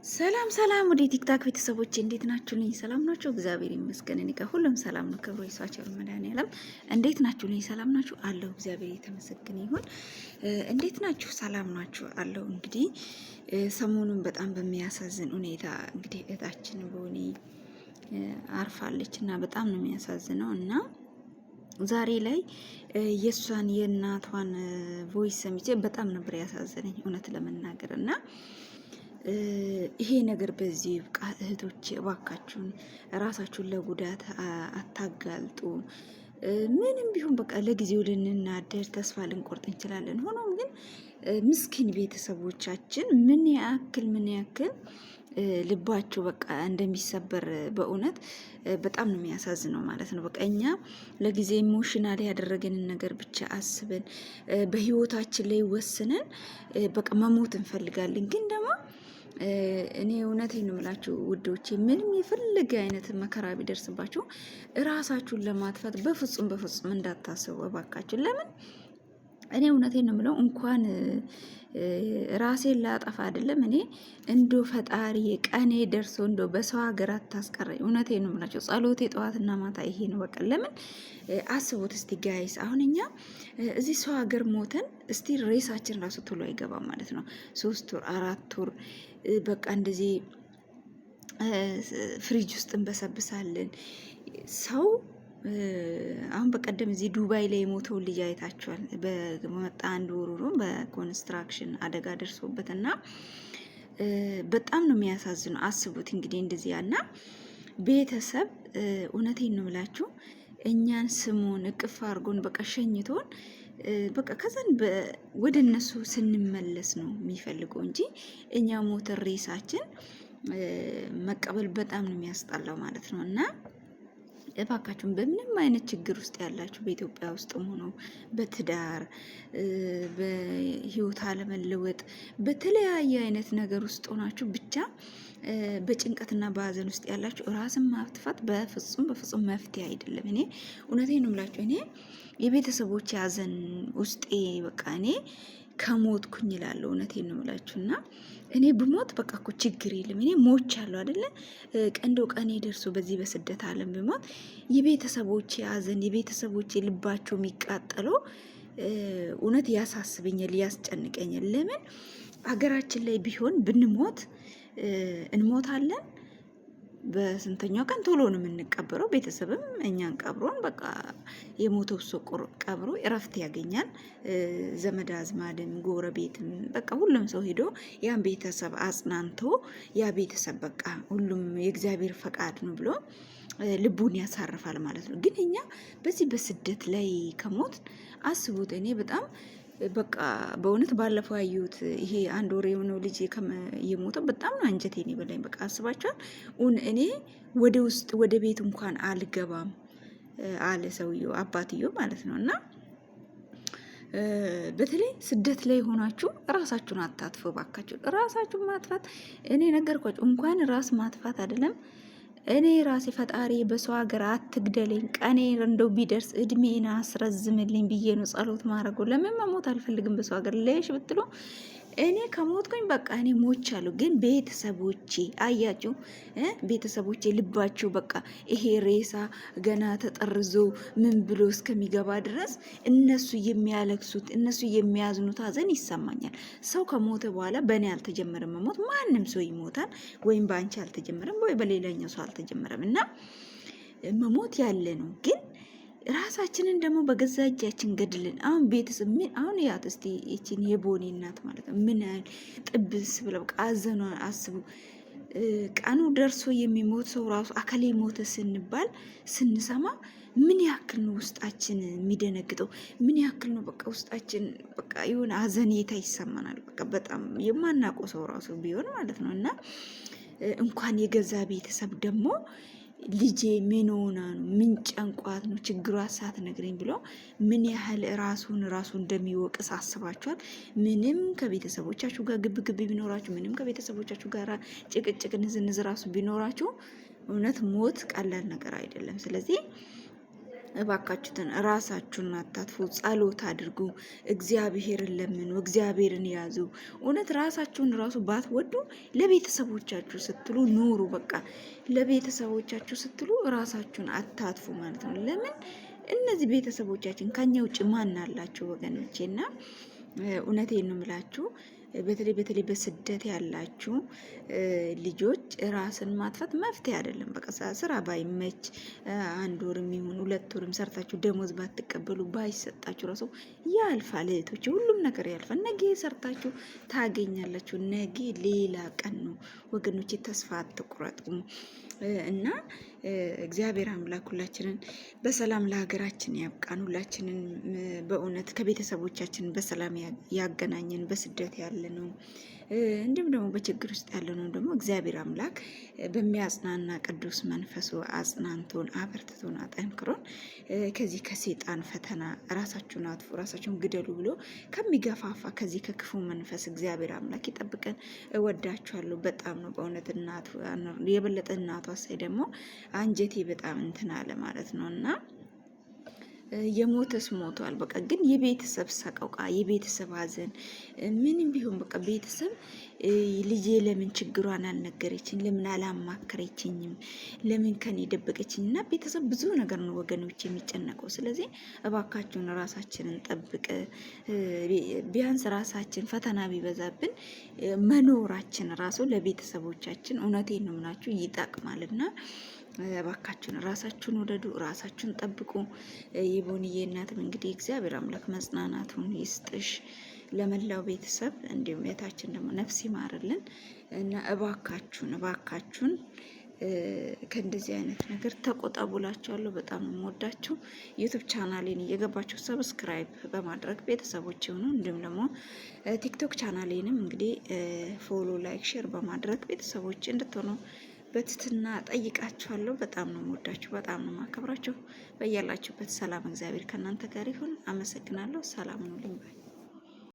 ሰላም ሰላም ወደ ቲክታክ ቤተሰቦች እንዴት ናችሁልኝ? ሰላም ናችሁ? እግዚአብሔር ይመስገን እኔ ጋር ሁሉም ሰላም ነው። ክብሩ ይስፋ ቸር መድኃኒዓለም። እንዴት ናችሁልኝ? ሰላም ናችሁ? አለሁ እግዚአብሔር የተመሰገነ ይሁን። እንዴት ናችሁ? ሰላም ናችሁ? አለሁ። እንግዲህ ሰሞኑን በጣም በሚያሳዝን ሁኔታ እንግዲህ እህታችን ቦኒ አርፋለች እና በጣም ነው የሚያሳዝነው እና ዛሬ ላይ የእሷን የእናቷን ቮይስ ሰምቼ በጣም ነበር ያሳዘነኝ እውነት ለመናገር እና ይሄ ነገር በዚህ ይብቃ። እህቶቼ እባካችሁን ራሳችሁን ለጉዳት አታጋልጡ። ምንም ቢሆን በቃ ለጊዜው ልንናደር ተስፋ ልንቆርጥ እንችላለን። ሆኖም ግን ምስኪን ቤተሰቦቻችን ምን ያክል ልባቸው በቃ እንደሚሰበር በእውነት በጣም ነው የሚያሳዝነው ማለት ነው። በቃ እኛ ለጊዜ ኢሞሽናል ያደረገንን ነገር ብቻ አስበን በህይወታችን ላይ ወስነን በቃ መሞት እንፈልጋለን። ግን ደግሞ እኔ እውነቴን ነው የምላችሁ ውዶቼ፣ ምንም የፈለገ አይነት መከራ ቢደርስባችሁ እራሳችሁን ለማጥፋት በፍጹም እንዳታስቡ እባካችሁ። ለምን እኔ እውነቴን ነው የምለው እንኳን ራሴን ላጠፋ አይደለም እኔ እንዶ ፈጣሪ ቀኔ ደርሶ እንዶ በሰው ሀገር አታስቀረኝ። እውነቴን ነው የምላችሁ ጸሎቴ ጠዋትና ማታ ይሄ ነው። በቃ ለምን አስቡት እስቲ ጋይስ፣ አሁን እኛ እዚህ ሰው ሀገር ሞተን እስቲ ሬሳችን ራሱ ቶሎ አይገባም ማለት ነው። 3 ወር 4 ወር በቃ እንደዚህ ፍሪጅ ውስጥ እንበሰብሳለን። ሰው አሁን በቀደም እዚህ ዱባይ ላይ የሞተው ልጅ አይታችኋል። በመጣ አንድ ወሩ በኮንስትራክሽን አደጋ ደርሶበትና በጣም ነው የሚያሳዝነው። አስቡት እንግዲህ እንደዚህ ያና ቤተሰብ እውነቴን ነው የምላችሁ እኛን ስሙን እቅፍ አድርጎን በቃ ሸኝቶን በቃ ከዛን ወደ እነሱ ስንመለስ ነው የሚፈልገው እንጂ እኛ ሞተር ሬሳችን መቀበል በጣም ነው የሚያስጠላው ማለት ነው። እና እባካችሁን በምንም አይነት ችግር ውስጥ ያላችሁ በኢትዮጵያ ውስጥ ሆኖ በትዳር በህይወት አለመለወጥ በተለያየ አይነት ነገር ውስጥ ሆናችሁ ብቻ በጭንቀትና በሀዘን ውስጥ ያላችሁ ራስን ማጥፋት በፍጹም መፍትሄ አይደለም። እኔ እውነቴን ነው የምላችሁ እኔ የቤተሰቦች ሀዘን ውስጤ በቃ እኔ ከሞትኩኝ እላለሁ። እውነቴን ነው የምላችሁና እኔ ብሞት በቃ እኮ ችግር የለም። እኔ ሞቻለሁ አይደለ? ቀኔ ደርሶ በዚህ በስደት ዓለም ብሞት የቤተሰቦቼ ሀዘን የቤተሰቦቼ ልባቸው የሚቃጠለው እውነት ያሳስበኛል፣ ያስጨንቀኛል። ለምን አገራችን ላይ ቢሆን ብንሞት እንሞታለን በስንተኛው ቀን ቶሎ ነው የምንቀበረው። ቤተሰብም እኛን ቀብሮን በቃ የሞተው ሰው ቀብሮ እረፍት ያገኛል። ዘመድ አዝማድም ጎረቤትም በቃ ሁሉም ሰው ሄዶ ያን ቤተሰብ አጽናንቶ ያ ቤተሰብ በቃ ሁሉም የእግዚአብሔር ፈቃድ ነው ብሎ ልቡን ያሳርፋል ማለት ነው። ግን እኛ በዚህ በስደት ላይ ከሞት አስቡት። እኔ በጣም በቃ በእውነት ባለፈው ያዩት ይሄ አንድ ወር የሆነው ልጅ የሞተው በጣም ነው አንጀቴን በላኝ። በቃ አስባችኋል? እኔ ወደ ውስጥ ወደ ቤት እንኳን አልገባም አለ ሰውየው፣ አባትየው ማለት ነው። እና በተለይ ስደት ላይ ሆናችሁ ራሳችሁን አታጥፉ ባካችሁ። ራሳችሁን ማጥፋት እኔ ነገርኳችሁ እንኳን ራስ ማጥፋት አይደለም እኔ ራሴ ፈጣሪ በሰው ሀገር አትግደለኝ፣ ቀኔ እንደው ቢደርስ እድሜን አስረዝምልኝ ብዬ ነው ጸሎት ማድረገው። ለምን መሞት አልፈልግም በሰው ሀገር ለሽ ብትሉ እኔ ከሞትኩኝ በቃ እኔ ሞቻለሁ። ግን ቤተሰቦቼ አያችሁ፣ ቤተሰቦቼ ልባቸው በቃ ይሄ ሬሳ ገና ተጠርዞ ምን ብሎ እስከሚገባ ድረስ እነሱ የሚያለቅሱት እነሱ የሚያዝኑት ሀዘን ይሰማኛል። ሰው ከሞተ በኋላ በእኔ አልተጀመረም መሞት። ማንም ሰው ይሞታል፣ ወይም በአንቺ አልተጀመረም ወይ በሌላኛው ሰው አልተጀመረም። እና መሞት ያለ ነው ግን ራሳችንን ደግሞ በገዛ እጃችን ገድልን። አሁን ቤተሰብ ምን አሁን ያት እስቲ እቺን የቦኒ እናት ማለት ነው ምን ያህል ጥብስ ብለው በቃ አዘኗን አስቡ። ቀኑ ደርሶ የሚሞት ሰው ራሱ አከሌ ሞተ ስንባል ስንሰማ ምን ያክል ነው ውስጣችን የሚደነግጠው? ምን ያክል ነው በቃ ውስጣችን በቃ የሆነ አዘኔታ ይሰማናል። በቃ በጣም የማናውቀው ሰው ራሱ ቢሆን ማለት ነው። እና እንኳን የገዛ ቤተሰብ ደግሞ ልጄ ምን ሆና ነው ምን ጨንቋት ነው ችግሯ ሳትነግረኝ ብሎ ምን ያህል ራሱ እንደሚወቅስ አስባችኋል? ምንም ከቤተሰቦቻችሁ ጋር ግብ ቢኖራችሁ፣ ምንም ከቤተሰቦቻችሁ ጋር ጭቅጭቅ ንዝንዝ ራሱ ቢኖራችሁ እውነት ሞት ቀላል ነገር አይደለም። ስለዚህ እባካችሁትን ራሳችሁን አታጥፉ። ጸሎት አድርጉ፣ እግዚአብሔርን ለምኑ፣ እግዚአብሔርን ያዙ። እውነት ራሳችሁን ራሱ ባትወዱ ለቤተሰቦቻችሁ ስትሉ ኑሩ። በቃ ለቤተሰቦቻችሁ ስትሉ ራሳችሁን አታጥፉ ማለት ነው። ለምን እነዚህ ቤተሰቦቻችን ከኛ ውጭ ማን አላቸው ወገኖቼ? እና እውነቴን ነው የምላችሁ በተለይ በስደት ያላችሁ ልጆች ራስን ማጥፋት መፍትሄ አይደለም። በቃ ስራ ባይመች 1 ወርም ይሁን 2 ወርም ሰርታችሁ ደሞዝ ባትቀበሉ ባይሰጣችሁ ራሱ ያልፋል። እህቶች ሁሉም ነገር ያልፋል። ነገ ሰርታችሁ ታገኛላችሁ። ነገ ሌላ ቀን ነው ወገኖቼ። ተስፋ አትቁረጡ እና እግዚአብሔር አምላክ ሁላችንን በሰላም ለሀገራችን ያብቃን። ሁላችንን በእውነት ከቤተሰቦቻችን በሰላም ያገናኘን። በስደት ያለ ነው እንዲሁም ደግሞ በችግር ውስጥ ያለ ነው ደግሞ እግዚአብሔር አምላክ በሚያጽናና ቅዱስ መንፈሱ አጽናንቶን አበርትቶን አጠንክሮን ከዚህ ከሴጣን ፈተና ራሳችሁን አጥፉ፣ ራሳችሁን ግደሉ ብሎ ከሚገፋፋ ከዚህ ከክፉ መንፈስ እግዚአብሔር አምላክ ይጠብቀን። እወዳችኋለሁ በጣም ነው በእውነት። እናቱ የበለጠ እናቷ ሳይ ደግሞ አንጀቴ በጣም እንትን አለ ማለት ነው እና የሞተስ ሞቷል። በቃ ግን የቤተሰብ ሰቆቃ የቤተሰብ ሀዘን ምንም ቢሆን በቃ ቤተሰብ ልጄ ለምን ችግሯን አልነገረችኝ፣ ለምን አላማከረችኝም፣ ለምን ከኔ ደበቀችኝ? እና ቤተሰብ ብዙ ነገር ነው ወገኖች የሚጨነቀው። ስለዚህ እባካችሁን ራሳችንን ጠብቅ። ቢያንስ ራሳችን ፈተና ቢበዛብን መኖራችን ራሱ ለቤተሰቦቻችን እውነቴን ነው ምናችሁ ይጠቅማልና እባካችሁን ራሳችሁን ወደዱ፣ ራሳችሁን ጠብቁ። የቦንዬ እናትም እንግዲህ እግዚአብሔር አምላክ መጽናናቱን ይስጥሽ ለመላው ቤተሰብ፣ እንዲሁም የታችን ደግሞ ነፍስ ይማርልን እና እባካችሁን ከእንደዚህ አይነት ነገር ተቆጠቡላችኋለሁ። በጣም የምወዳችሁ ዩቱብ ቻናሌን እየገባችሁ ሰብስክራይብ በማድረግ ቤተሰቦች ይሁኑ። እንዲሁም ደግሞ ቲክቶክ ቻናሌንም እንግዲህ ፎሎ፣ ላይክ፣ ሼር በማድረግ ቤተሰቦች እንድትሆኑ በትትና ጠይቃችኋለሁ። በጣም ነው የምወዳችሁ፣ በጣም ነው የማከብራችሁ። በያላችሁበት ሰላም እግዚአብሔር ከእናንተ ጋር ይሁን። አመሰግናለሁ። ሰላም ነው ልኝ ባይ